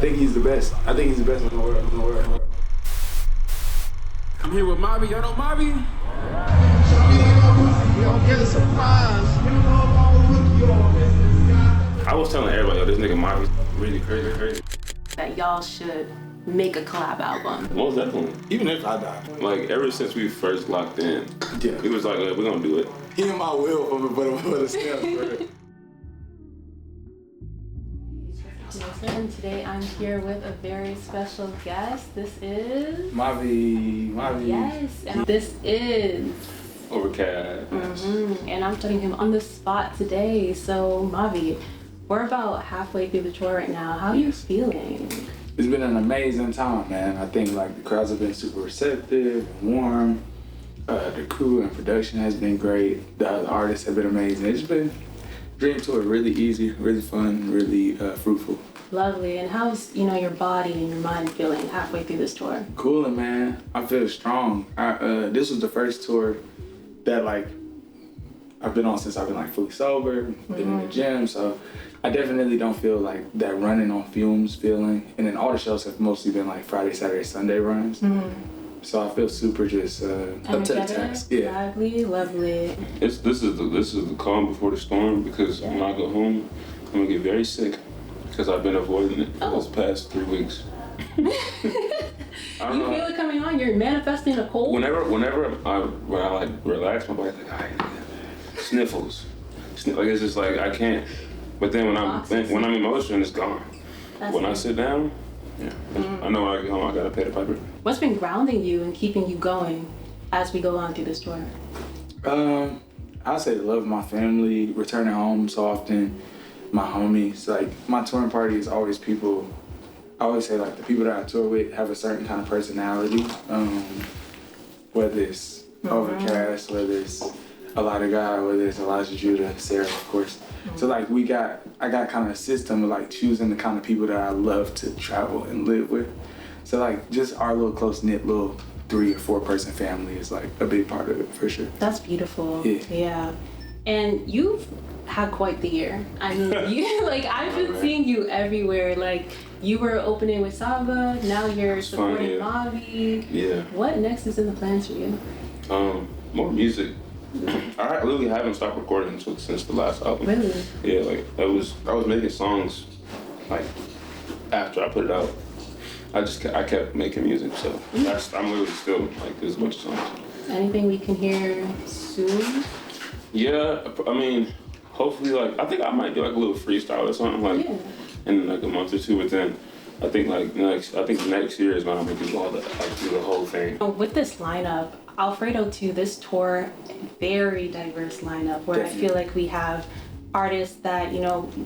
think he's the best. I think he's the best in the world. I'm here with MAVI. Y'all know MAVI? You don't get a surprise. I was telling everybody, yo, this nigga MAVI's really crazy. That y'all should make a collab album. Most definitely. Even if I die. Like, ever since we first locked in, Yeah. it was like, we're gonna do it. He in my will for the step. And today I'm here with a very special guest. This is... MAVI. Yes, and this is... Ovrkast. And I'm putting him on the spot today. So, MAVI, we're about halfway through the tour right now. How are you feeling? It's been an amazing time, man. I think like the crowds have been super receptive and warm. The crew and production has been great. The artists have been amazing. It's been Dream Tour really easy, really fun, really fruitful. Lovely. And how's, your body and your mind feeling halfway through this tour? Coolin', man. I feel strong. This was the first tour that like I've been on since I've been like fully sober, been in the gym, so I definitely don't feel like that running on fumes feeling. And then all the shows have mostly been like Friday, Saturday, Sunday runs. So I feel super just up to the task. Yeah. Lively, lovely. This is the calm before the storm, because when I go home, I'm gonna get very sick because I've been avoiding it for those past 3 weeks. You feel it coming on? You're manifesting a cold? Whenever I like relax, my body's like, all right, sniffles. Like it's just like I can't. But then when I'm emotional, it's gone. When I sit down, I know when I get home, I gotta pay the piper. What's been grounding you and keeping you going as we go on through this tour? I'd say the love of my family, returning home so often, my homies. Like my touring party is always people. I always say like the people that I tour with have a certain kind of personality. Whether it's Ovrkast, whether it's a lot of guys, whether it's Olajuwon, Sarah, of course. So like I got kind of a system of like choosing the kind of people that I love to travel and live with. So like just our little close knit little 3 or 4 person family is like a big part of it for sure. That's beautiful. Yeah. And you've had quite the year. I mean, I've been seeing you everywhere. Like you were opening with Samba, now you're supporting MAVI. Yeah. What next is in the plans for you? More music. I literally haven't stopped recording since the last album. Really? Yeah, like I was making songs like after I put it out. I kept making music, so I'm literally still like there's a bunch of songs. Anything we can hear soon? Yeah, I mean, hopefully like I think I might do like a little freestyle or something like in like a month or two. But then I think next year is when I'm gonna do do the whole thing. With this lineup, Alfredo II, this tour, very diverse lineup where Definitely. I feel like we have artists that,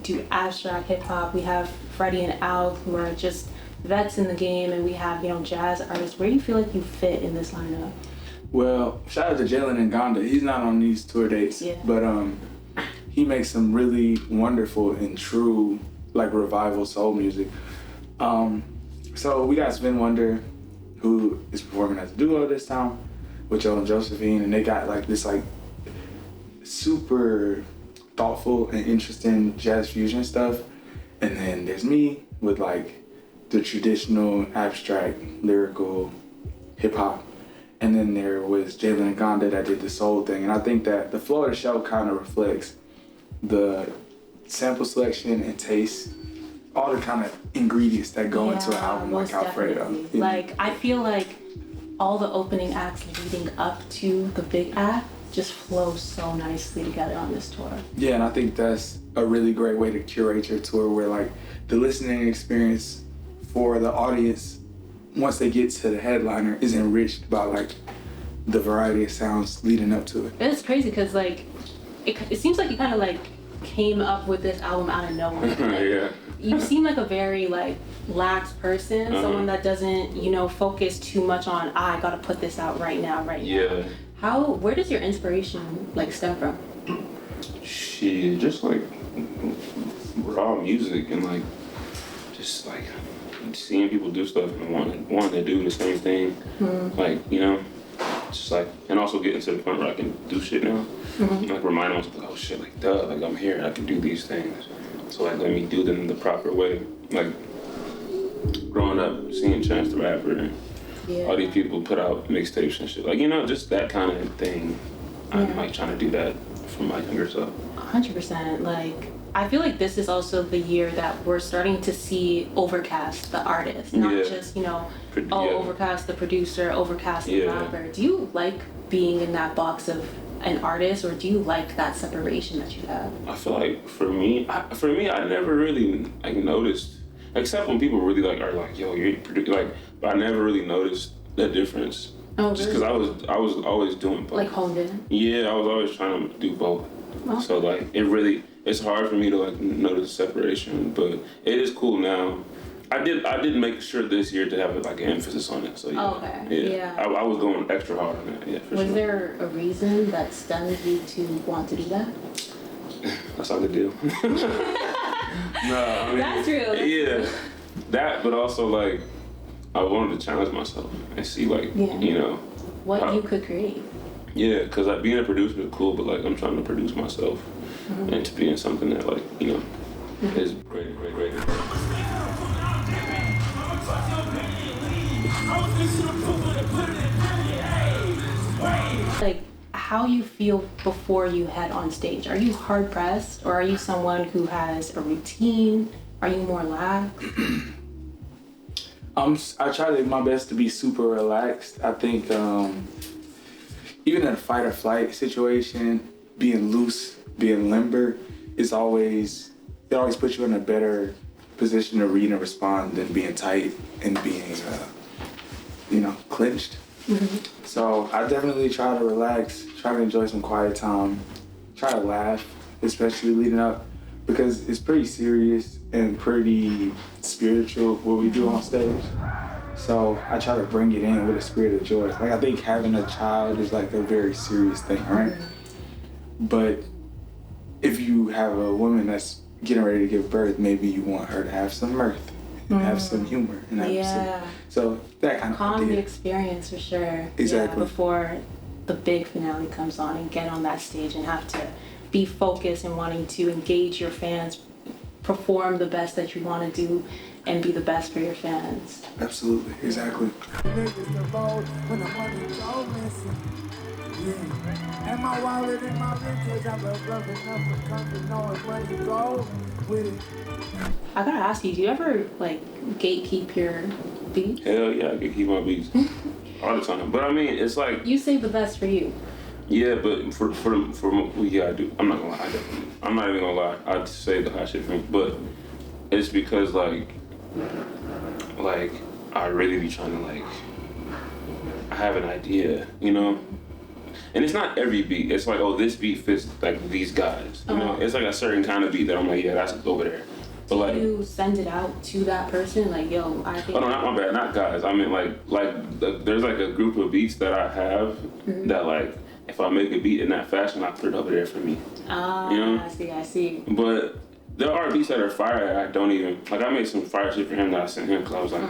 do abstract hip hop. We have Freddie and Al who are just vets in the game, and we have, jazz artists. Where do you feel like you fit in this lineup? Well, shout out to Jalen and Gonda. He's not on these tour dates, but he makes some really wonderful and true like revival soul music. So we got Spin Wonder, who is performing as a duo this time with Joe and Josephine, and they got like this like super thoughtful and interesting jazz fusion stuff. And then there's me with like the traditional abstract lyrical hip hop. And then there was Jalen and Gonda that did the soul thing. And I think that the flow of the show kind of reflects the sample selection and taste, all the kind of ingredients that go into an album like Alfredo. Like, I feel like all the opening acts leading up to the big act just flow so nicely together on this tour. Yeah, and I think that's a really great way to curate your tour, where like the listening experience for the audience once they get to the headliner is enriched by like the variety of sounds leading up to it. It's crazy because like it seems like you kind of like came up with this album out of nowhere. You seem like a very like lax person, someone that doesn't focus too much on I gotta put this out right now. Where does your inspiration like stem from? Shit, just like raw music and like just like seeing people do stuff and wanting to do the same thing, like just like, and also getting to the point where I can do shit now, like remind myself like, oh shit, like duh, like I'm here, I can do these things, so like let me do them the proper way. Like growing up seeing Chance the Rapper and all these people put out mixtapes and shit. Like, you know, just that kind of thing. I'm like trying to do that for my younger self. 100%. Like, I feel like this is also the year that we're starting to see Ovrkast, the artist, not just, you know, Ovrkast, the producer, Ovrkast, the rapper. Do you like being in that box of an artist, or do you like that separation that you have? I feel like for me, I never really like noticed, except when people really like are like, yo, you're producing, like, but I never really noticed the difference. Oh, just really? because I was always doing both. Like honed in? Yeah, I was always trying to do both. Oh. So like it's hard for me to like notice the separation, but it is cool now. I did make sure this year to have like an emphasis on it. So yeah. Oh, okay. Yeah. I was going extra hard on that. Yeah, for sure. Was there a reason that stemmed you to want to do that? That's not the deal. No, I mean, that's real. Yeah, that, but also like I wanted to challenge myself and see like you know what you could create. Yeah, because like being a producer is cool, but like I'm trying to produce myself and to be in something that like, you know, is great. Like, how you feel before you head on stage? Are you hard pressed, or are you someone who has a routine? Are you more lax? I try to do my best to be super relaxed. I think even in a fight or flight situation, being loose, being limber, it always puts you in a better position to read and respond than being tight and being, clenched. Mm-hmm. So I definitely try to relax, try to enjoy some quiet time, try to laugh, especially leading up, because it's pretty serious and pretty spiritual what we do on stage. So I try to bring it in with a spirit of joy. Like, I think having a child is like a very serious thing, right? But if you have a woman that's getting ready to give birth, maybe you want her to have some mirth and have some humor and have some, so that kind of calm idea. The experience for sure. Exactly. Yeah, before the big finale comes on and get on that stage and have to be focused and wanting to engage your fans, perform the best that you want to do, and be the best for your fans. Absolutely, exactly. And my wallet in my vintage, I love rubbing up the country, knowing where to go with it. I gotta ask you, do you ever like gatekeep your beats? Hell yeah, I can keep my beats all the time. But I mean, it's like you say the best for you. Yeah, but for what we gotta do, I'm not gonna lie. I'm not even gonna lie. I'd say the hot shit for me, but it's because like I really be trying to like I have an idea, you know. And it's not every beat. It's like, oh, this beat fits like these guys. You know, it's like a certain kind of beat that I'm like, yeah, that's over there. But like, do you send it out to that person? Like, yo, I think. Oh no, not my bad, not guys. I mean like there's like a group of beats that I have that like if I make a beat in that fashion, I put it over there for me. Ah, you know? I see. But there are beats that are fire that I don't even like. I made some fire shit for him that I sent him because I was like,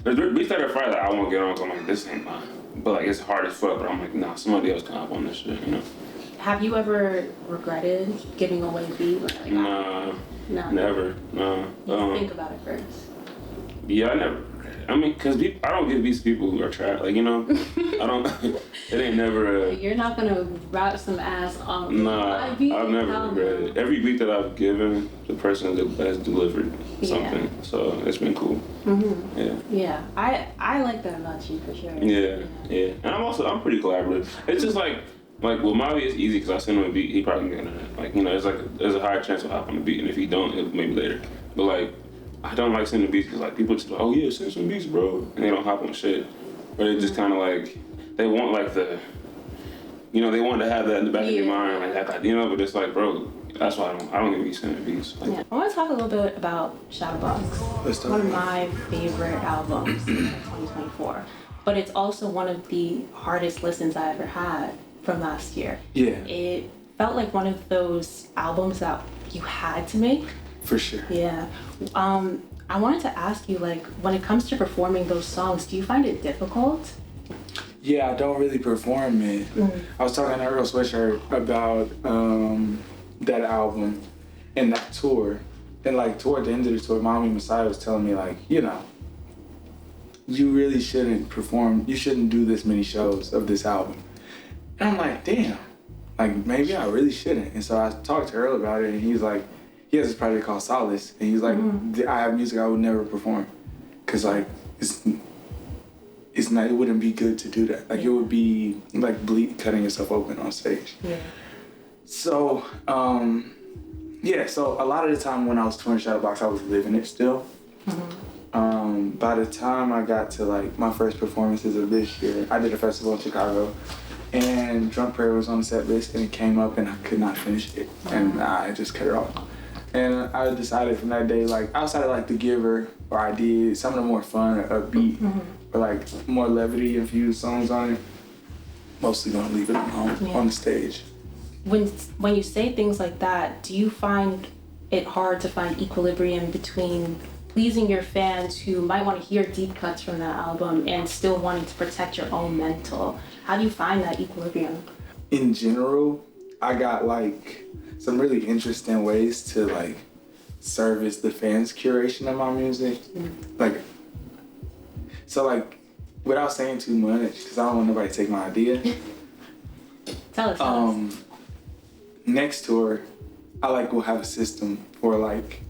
there's beats that are fire that I won't get on. Cause I'm like, this ain't mine. But like it's hard as fuck. But I'm like, nah, somebody else can hop on this shit, you know. Have you ever regretted giving away a beat? Like, nah, never. No. Think about it first. Yeah, I never. I mean, cause I don't give beats to people who are trash. Like, you know, I don't. It ain't never. You're not gonna rap some ass on. Nah, I've never regretted. Every beat that I've given, the person has delivered something. Yeah. So it's been cool. Mm-hmm. Yeah. Yeah, I like that about you for sure. Yeah. And I'm pretty collaborative. It's just like with MAVI, it's easy because I send him a beat, he probably can get on it. Like, you know, there's a higher chance of hop on the beat, and if he don't, it'll maybe later. But like, I don't like sending beats because like people just like, oh yeah, send some beats, bro, and they don't hop on shit, or they just kind of like they want like they want to have that in the back of their mind, like that, you know. But it's like, bro, that's why I don't even be sending beats. Like, I want to talk a little bit about Shadowbox. It's one of my favorite albums of 2024, but it's also one of the hardest listens I ever had from last year. Yeah. It felt like one of those albums that you had to make. For sure. Yeah. I wanted to ask you, like, when it comes to performing those songs, do you find it difficult? Yeah, I don't really perform it. I was talking to Earl Sweatshirt about that album and that tour, And like toward the end of the tour, my homie Messiah was telling me like, you know, you really shouldn't perform, you shouldn't do this many shows of this album. And I'm like, damn, like maybe I really shouldn't. And so I talked to Earl about it, and he's like, he has this project called Solace, and he's like, I have music I would never perform, cause like it's not, it wouldn't be good to do that. Like it would be like cutting yourself open on stage. Yeah. So so a lot of the time when I was touring Shadowbox, I was living it still. By the time I got to like my first performances of this year, I did a festival in Chicago, and Drunk Prayer was on the set list, and it came up, and I could not finish it, and I just cut it off. And I decided from that day, like outside of like The Giver, or I did some of the more fun or upbeat, or like more levity infused songs on it, mostly gonna leave it alone on the stage. When you say things like that, do you find it hard to find equilibrium between pleasing your fans who might want to hear deep cuts from that album and still wanting to protect your own mental? How do you find that equilibrium? In general, I got like some really interesting ways to like service the fans' curation of my music. Like, so like, without saying too much, because I don't want nobody to take my idea. Tell us. Next tour, I like will have a system for like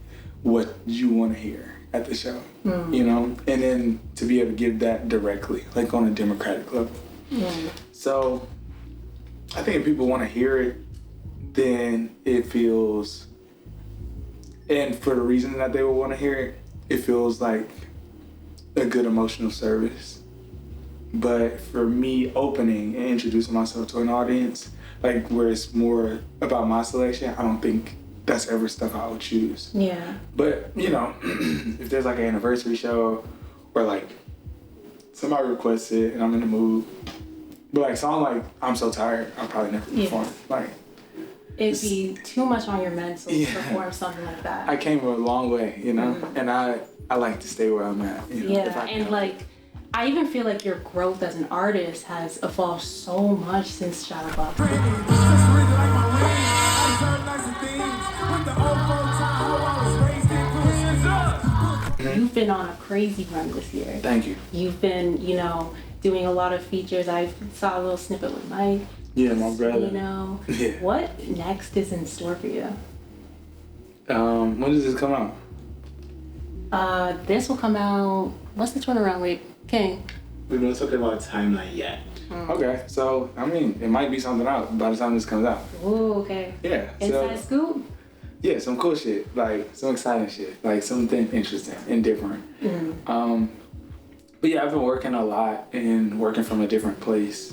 what you want to hear at the show, you know, and then to be able to give that directly, like on a democratic level. So I think if people want to hear it, then it feels, and for the reason that they will want to hear it, it feels like a good emotional service. But for me opening and introducing myself to an audience, like where it's more about my selection, I don't think that's ever stuff I would choose. Yeah. But, you know, if there's like an anniversary show or like somebody requests it and I'm in the mood, but like song like I'm So Tired, I'll probably never perform. Like it'd be too much on your mental to perform something like that. I came a long way, you know, and I like to stay where I'm at. You know, and like I even feel like your growth as an artist has evolved so much since Shadowbox. You've been on a crazy run this year. Thank you. You've been, you know, doing a lot of features. I saw a little snippet with Mike. Yeah, my brother. You know, what next is in store for you? When does this come out? This will come out. What's the turnaround rate, King? We're not talking about a timeline yet. Okay, so I mean, it might be something out by the time this comes out. Ooh, okay. Yeah. Inside scoop? Yeah, some cool shit, like some exciting shit, like something interesting and different. But yeah, I've been working a lot and working from a different place.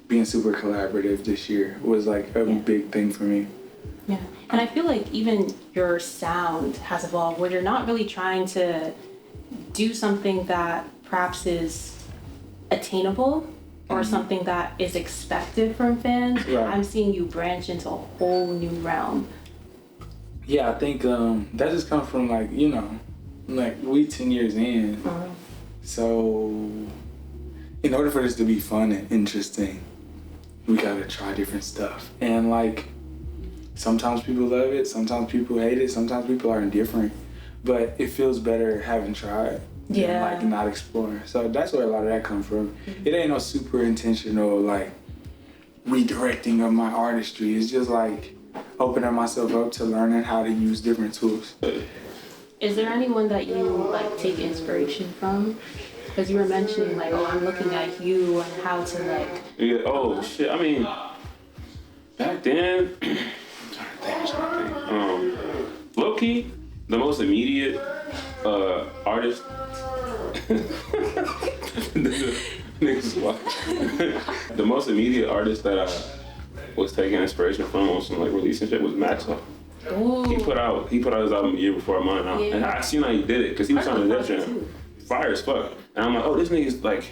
Being super collaborative this year was like a big thing for me. Yeah, and I feel like even your sound has evolved where you're not really trying to do something that perhaps is attainable or something that is expected from fans. Right. I'm seeing you branch into a whole new realm. Yeah, I think that just comes from like, you know, like we 10 years in. So in order for this to be fun and interesting, we gotta try different stuff. And like, sometimes people love it, sometimes people hate it, sometimes people are indifferent. But it feels better having tried than like not exploring. So that's where a lot of that comes from. It ain't no super intentional like redirecting of my artistry. It's just like opening myself up to learning how to use different tools. Is there anyone that you like take inspiration from? Because you were mentioning like, oh, I'm looking at you and how to like. Yeah. Oh shit. I mean, back then, I'm trying to think. Low key, the most immediate artist. The most immediate artist that I was taking inspiration from on some like releasing shit was Maxwell. Ooh. He put out his album a year before mine out, and I seen how he did it because he was on the Def Jam, fire as fuck. And I'm like, oh, this nigga's like,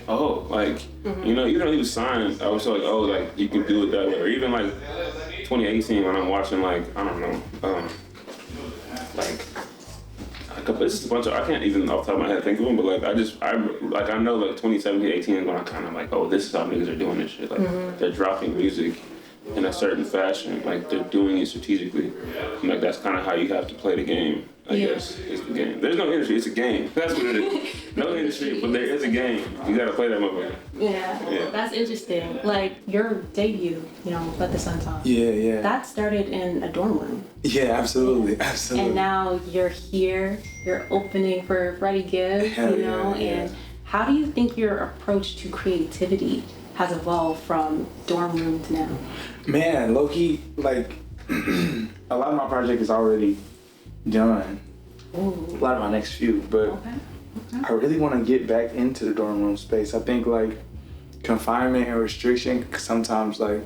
you know, even though he was signed, I was like, oh, like you can do it that way. Or even like 2018 when I'm watching like I don't know, like it's just a bunch of I can't even off the top of my head think of them, but like I know like 2017, 18 when I kind of like, oh, this is how niggas are doing this shit. Like they're dropping music in a certain fashion. Like they're doing it strategically. And like that's kind of how you have to play the game. I guess is the game. There's no industry. It's a game. That's what it is. No industry, but there is a game. You gotta play that motherfucker. Yeah, that's interesting. Like your debut, Let the Sun Talk. Yeah. That started in a dorm room. Yeah, absolutely. And now you're here. You're opening for Freddie Gibbs, And how do you think your approach to creativity has evolved from dorm room to now? Man, low-key, like, a lot of my project is already done. Ooh. A lot of my next few, but Okay. I really want to get back into the dorm room space. I think, like, confinement and restriction sometimes, like,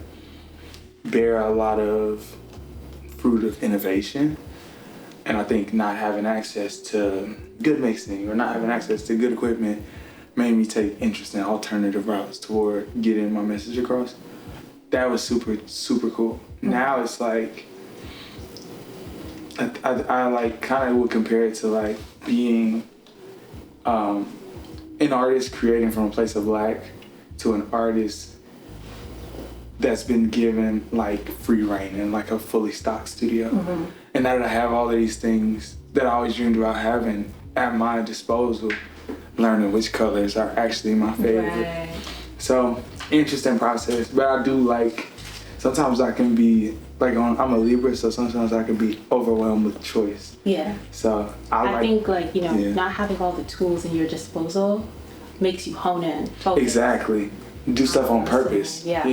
bear a lot of fruit of innovation. And I think not having access to good mixing or not having access to good equipment made me take interest in alternative routes toward getting my message across. That was super, super cool. Now it's like, I like kind of would compare it to like being an artist creating from a place of lack to an artist that's been given like free reign in like a fully stocked studio. Mm-hmm. And now that I have all of these things that I always dreamed about having at my disposal, learning which colors are actually my favorite. Right. So, interesting process. But I do like, sometimes I can be, like I'm a Libra, so sometimes I can be overwhelmed with choice. Yeah. So, I think not having all the tools in your disposal makes you hone in. Focus. Exactly. Do stuff on purpose. Yeah.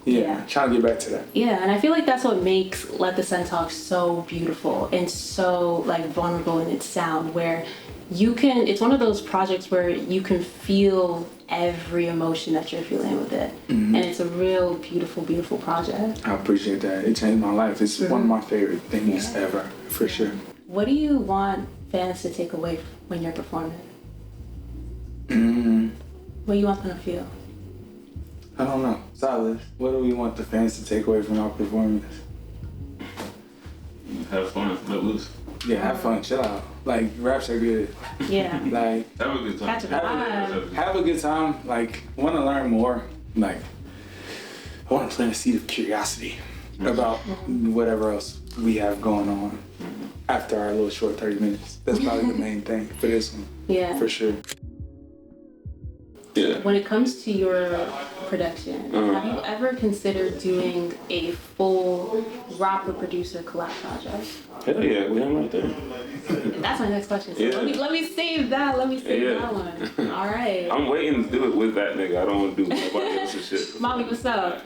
Yeah. Trying to get back to that. Yeah, and I feel like that's what makes Let the Sun Talk so beautiful and so like vulnerable in its sound, where it's one of those projects where you can feel every emotion that you're feeling with it. Mm-hmm. And it's a real beautiful, beautiful project. I appreciate that. It changed my life. It's one of my favorite things ever, for sure. What do you want fans to take away when you're performing? What do you want them to feel? I don't know. Silas, what do we want the fans to take away from our performance? Have fun, let loose. Yeah, have fun, chill out. Like, raps are good. Yeah. Like, have a good time. Catch a vibe. Have a good time. Like, want to learn more. Like, I want to plant a seed of curiosity about whatever else we have going on after our little short 30 minutes. That's probably the main thing for this one. Yeah. For sure. Yeah. When it comes to your production, have you ever considered doing a full rapper producer collab project? Hell yeah, we right there. That's my next question. So let me save that. Let me save that one. All right. I'm waiting to do it with that nigga. I don't want to do nobody else's shit. MAVI, what's up?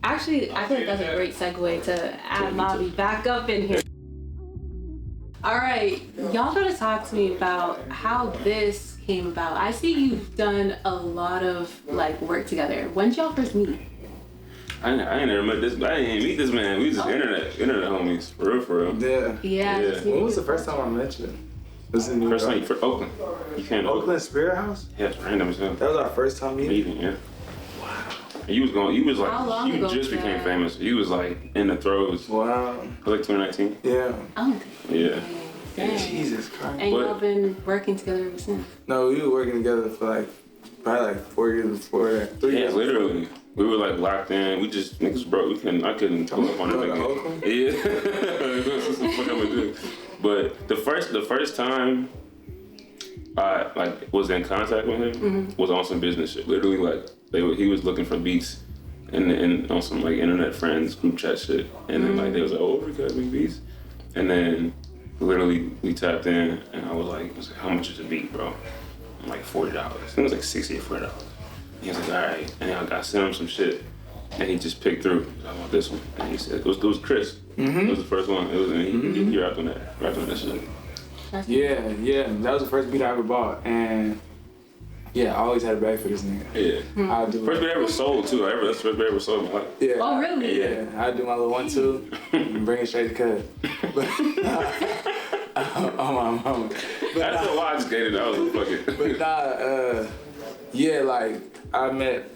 Actually, I think that's a great segue to add MAVI back up in here. All right, y'all gotta talk to me about how this came about. I see you've done a lot of like work together. When did y'all first meet? I ain't never met this. I didn't meet this man. We just internet homies, for real. Yeah. When was the first time I met you? Was it first time for Oakland? You came to Oakland Spirit House? Yeah, it's random as hell. That was our first time meeting. Yeah. Wow. And you was like, how long ago just became famous. You was like in the throes. Wow. Like 2019. Yeah. Yeah. Dang. Jesus Christ. And y'all been working together ever since? No, we were working together for probably 4 years before that. 3 years. Yeah, literally. We were like locked in. We just niggas broke. I couldn't come up on it again. Yeah. That's what I'm gonna do. But the first time I like was in contact with him was on some business shit. Literally, like he was looking for beats and on some like internet friends group chat shit. And then like they was like, "Oh, we got big beats," and then. Literally, we tapped in, and I was like, how much is a beat, bro? I'm like, $40. It was like $60 or $40. He was like, all right. And I sent him some shit, and he just picked through. I want this one. And he said, it was Chris. It was the first one. It was, and he rapped on that shit. Yeah. That was the first beat I ever bought, and yeah, I always had a bag for this nigga. Yeah. I do. First beat I ever sold, too. That's the first beat I ever sold in my life. Yeah. Oh, really? Yeah. I do my little 1-2 and bring it straight to cut. Oh my mama. That's why I just gave it. I was fucking. But yeah, like I met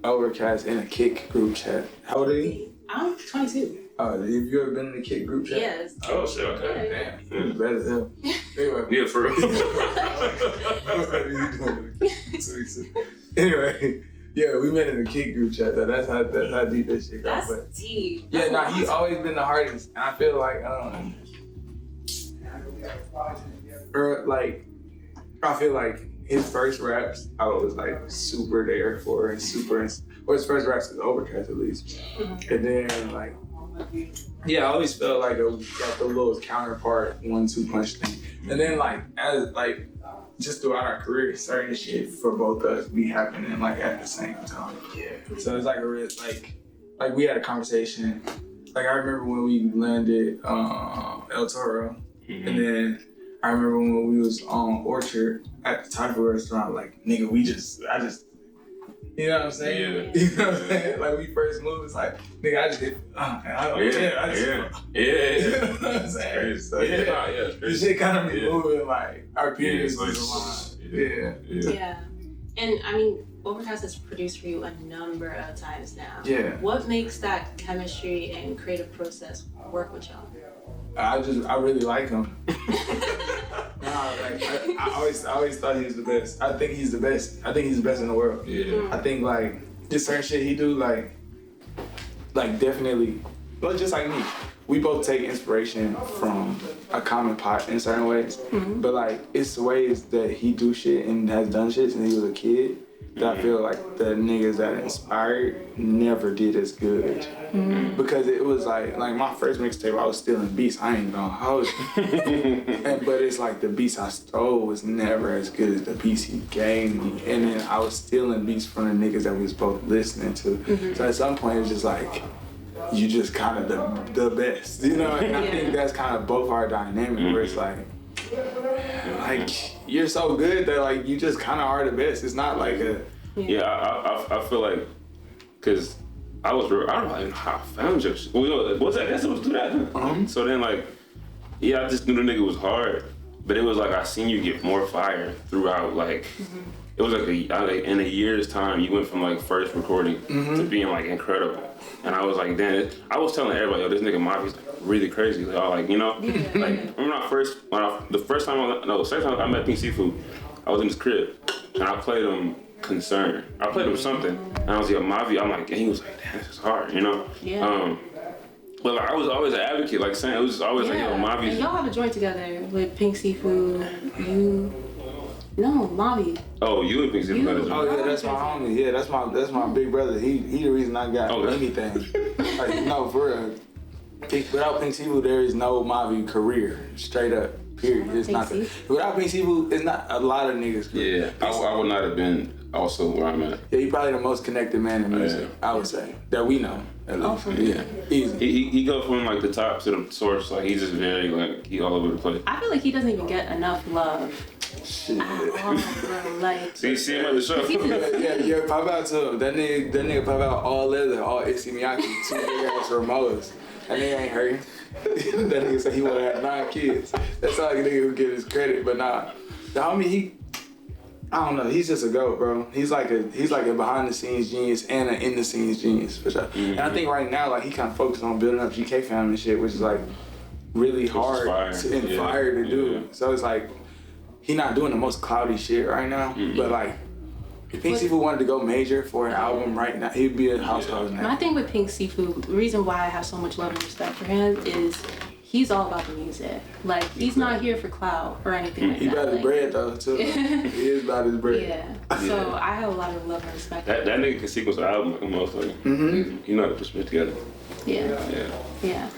Ovrkast in a Kick group chat. How old are you? I'm 22. Oh, have you ever been in the Kick group chat? Yes. Oh shit. Okay. Damn. It's better than him. Anyway. Yeah, for real. Anyway, Yeah, we met in the kid group chat though. That's how deep this shit goes. That's deep. Yeah, nah, he always been the hardest. And I feel like I feel like his first raps, I was like super there for and or his first raps is Ovrkast at least. And then like, yeah, I always felt like the little counterpart 1-2 punch thing. And then like as like just throughout our career, certain shit for both of us be happening like at the same time. Yeah. So it's like a real like we had a conversation. Like I remember when we landed El Toro, and then I remember when we was on Orchard at the taco restaurant, like, nigga, I just, you know what I'm saying? Yeah. You know what I'm saying? Like, we first moved, it's like, nigga, I just did, You know what I'm saying? So, the shit kind of be moving, like, our periods is aligned. Yeah. And, I mean, Ovrkast has produced for you a number of times now. Yeah. What makes that chemistry and creative process work with y'all? I really like him. I always thought he was the best. I think he's the best. I think he's the best in the world. Yeah. I think like just certain shit he do like definitely, well, just like me. We both take inspiration from a common pot in certain ways, but like it's ways that he do shit and has done shit since he was a kid that I feel like the niggas that inspired never did as good. Because it was like my first mixtape, I was stealing beats. I ain't gonna hold you. But it's like the beats I stole was never as good as the beats he gave me. And then I was stealing beats from the niggas that we was both listening to. So at some point it was just like, you just kind of the best, you know? And I think that's kind of both our dynamic where it's like you're so good that like you just kind of are the best. It's not like a I feel like because I don't know how I found your shit. Well, what's that? I guess it was through that. So then like I just knew the nigga was hard, but it was like I seen you get more fire throughout. Like it was like in a year's time you went from like first recording to being like incredible. And I was like, damn, I was telling everybody, yo, this nigga MAVI's like really crazy. Like, like, you know? Like, remember the first time I met Pink Seafood, I was in his crib and I played him Concern. I played him something and I was like, MAVI, I'm like, and he was like, damn, this is hard, you know? Yeah. But like, I was always an advocate, like saying, it was always like, yo, MAVI. And y'all have a joint together with Pink Seafood, MAVI. Oh, you and Pink Seafood got a joint. Oh yeah, that's my homie. Yeah, that's my big brother. He the reason I got anything. Like, no, for real. Without Pink Seafood, there is no MAVI career. Straight up, period. It's not. Without Pink Seafood, it's not a lot of niggas' career. Yeah, I would not have been also where I'm at. Yeah, he's probably the most connected man in music, I would say, that we know. At least. Yeah, easy. He goes from like the top to the source. Like he's just very like he all over the place. I feel like he doesn't even get enough love. Shit. Bro. Like, See him at the show. Yeah, pop out to him. That nigga pop out all leather, all Issey Miyake, 2 big ass Ramoas. That nigga ain't hurting. That nigga said he wanna have 9 kids. That's all the nigga who get his credit. But nah, the homie, I don't know, he's just a goat, bro. He's like a behind the scenes genius and an in the scenes genius for sure. And I think right now, like he kind of focused on building up GK fam and shit, which is like really hard fire to do. So it's like he not doing the most cloudy shit right now, but like if Pink Seafood wanted to go major for an album right now, he'd be a household now. My thing with Pink Seafood, the reason why I have so much love and respect for him is he's all about the music. Like, he's not here for clout or anything like that. He about his bread though, too. He is about his bread. Yeah. So I have a lot of love and respect. That nigga can sequence an album like a motherfucker. He know how to put shit together. Yeah.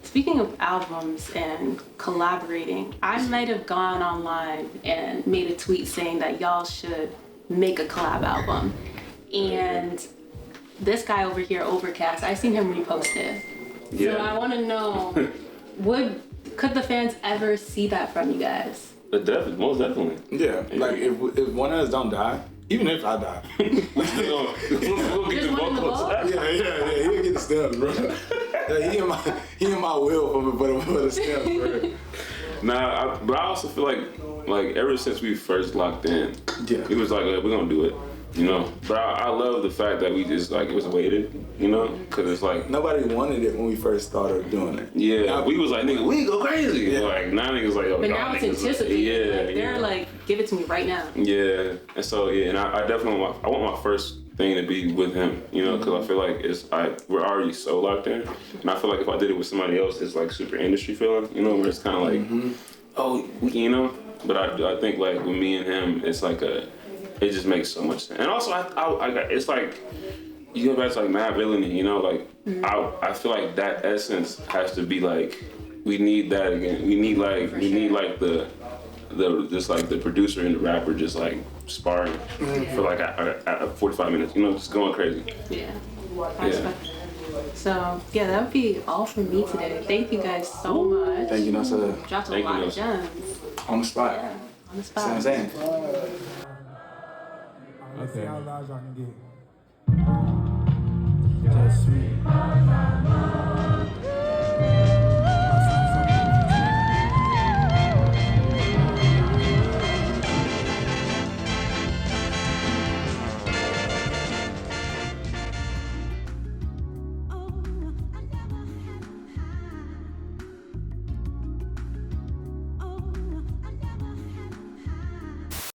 Speaking of albums and collaborating, I might have gone online and made a tweet saying that y'all should make a collab album. And this guy over here, Ovrkast, I seen him repost it. So I want to know, could the fans ever see that from you guys? Definitely, most definitely. Yeah, like if one of us don't die, even if I die, we'll get the vocals. Yeah, he'll get the stems, bro. Like, he in my will for the stems, bro. Nah, but I also feel like ever since we first locked in, he was like, we're gonna do it, you know. But I love the fact that we just like it was weighted, you know, because it's like nobody wanted it when we first started doing it. Yeah, now, we was like, nigga, we go crazy. Yeah. Like now niggas like, but now it's anticipated. Like, they're like, give it to me right now. Yeah, and so and I definitely want my first thing to be with him, you know, because I feel like we're already so locked in, and I feel like if I did it with somebody else, it's like super industry feeling, you know, where it's kind of like, oh, you know. But I think like with me and him, it's like it just makes so much sense. And also, it's like you go back to like mad villainy, you know, like I feel like that essence has to be like we need that again. We need like the just like the producer and the rapper just like sparring for like 45 minutes, you know, just going crazy. Yeah. So yeah, that would be all from me today. Thank you guys so much. Thank you, Nosa. Dropped a lot of gems. On the spot. Yeah, on the spot. See what I'm saying? Okay. How large I can get. Just sweet.